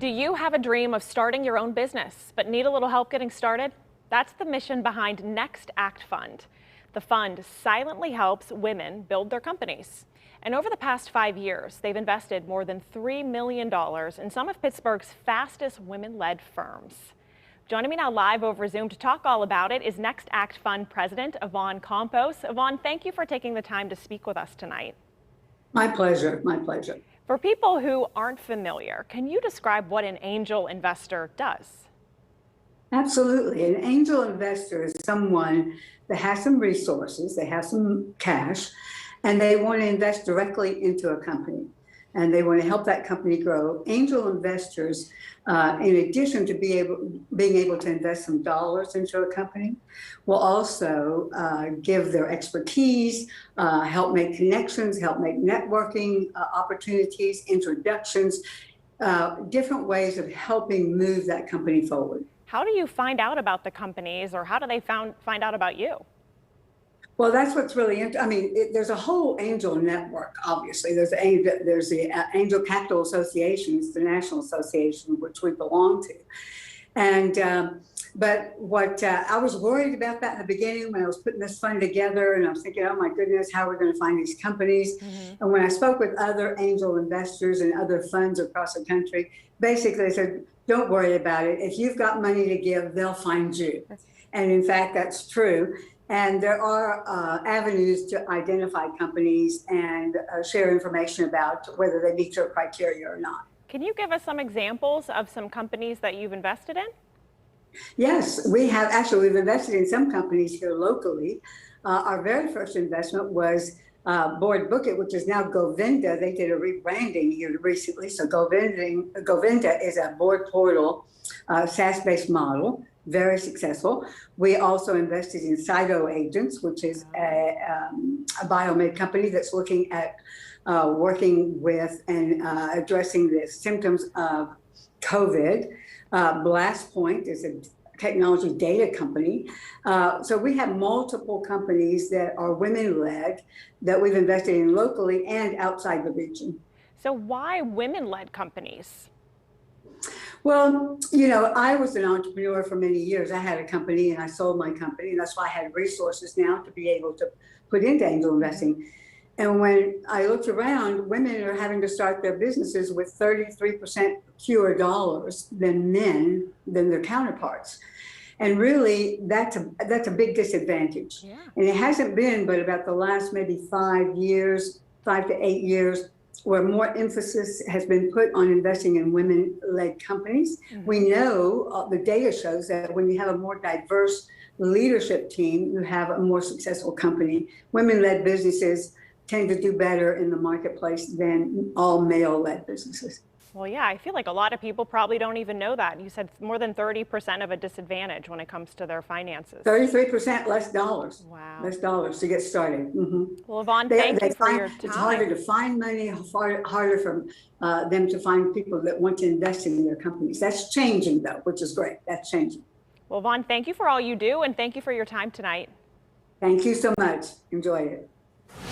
Do you have a dream of starting your own business, but need a little help getting started? That's the mission behind Next Act Fund. The fund silently helps women build their companies. And over the past 5 years, they've invested more than $3 million in some of Pittsburgh's fastest women-led firms. Joining me now live over Zoom to talk all about it is Next Act Fund President Yvonne Campos. Yvonne, thank you for taking the time to speak with us tonight. My pleasure, my pleasure. For people who aren't familiar, can you describe what an angel investor does? Absolutely. An angel investor is someone that has some resources, they have some cash, and they want to invest directly into a company. And they want to help that company grow. Angel investors, in addition to being able to invest some dollars into a company, will also give their expertise, help make connections, help make networking opportunities, introductions, different ways of helping move that company forward. How do you find out about the companies, or how do they find out about you? Well, that's what's really interesting. I mean, there's a whole angel network, obviously. There's the Angel Capital Association, it's the national association, which we belong to. And, but what I was worried about that in the beginning when I was putting this fund together, and I was thinking, oh my goodness, how are we going to find these companies? And when I spoke with other angel investors and other funds across the country, basically they said, don't worry about it. If you've got money to give, they'll find you. And in fact, that's true. And there are avenues to identify companies and share information about whether they meet your criteria or not. Can you give us some examples of some companies that you've invested in? Yes, we have. Actually, we've invested in some companies here locally. Our very first investment was Board Book It, which is now Govinda. They did a rebranding here recently. So Govinda is a board portal, SaaS-based model. Very successful. We also invested in Cyto Agents, which is a biomed company that's looking at working with and addressing the symptoms of COVID. BlastPoint is a technology data company. So we have multiple companies that are women-led that we've invested in locally and outside the region. So why women-led companies? Well, you know, I was an entrepreneur for many years. I had a company and I sold my company, and that's why I had resources now to be able to put into angel investing. And when I looked around, women are having to start their businesses with 33% fewer dollars than their counterparts. And really, that's a big disadvantage. Yeah. And it hasn't been but about the last maybe 5 to 8 years, where more emphasis has been put on investing in women-led companies. We know the data shows that when you have a more diverse leadership team, you have a more successful company. Women-led businesses tend to do better in the marketplace than all male-led businesses. Well, yeah, I feel like a lot of people probably don't even know that. You said more than 30% of a disadvantage when it comes to their finances. 33% less dollars. Wow. Less dollars to get started. Well, Yvonne, thank you for your time. It's harder to find money, harder for them to find people that want to invest in their companies. That's changing, though, which is great. That's changing. Well, Yvonne, thank you for all you do, and thank you for your time tonight. Thank you so much. Enjoy it.